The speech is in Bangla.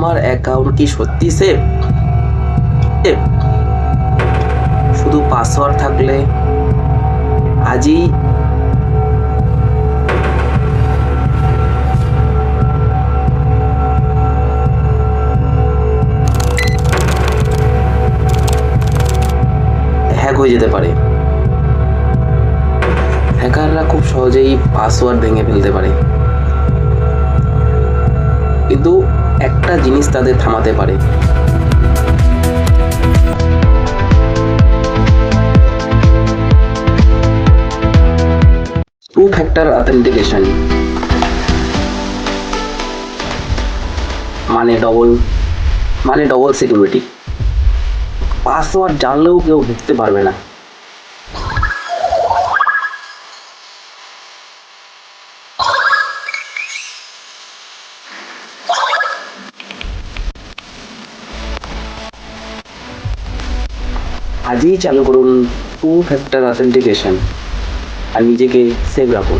তোমার অ্যাকাউন্ট কি সত্যি সেফ? শুধু পাসওয়ার্ড থাকলে আজই হ্যাক হয়ে যেতে পারে। হ্যাকাররা খুব সহজেই পাসওয়ার্ড ভেঙে ফেলতে পারে, কিন্তু একটা জিনিস তাদের থামাতে পারে। টু ফ্যাক্টর অথেন্টিকেশন মানে ডবল সিকিউরিটি। পাসওয়ার্ড জানলেও কেউ ঢুকতে পারবে না। আজই চালু করুন টু ফ্যাক্টর অথেন্টিকেশন আর নিজেকে সেভ রাখুন।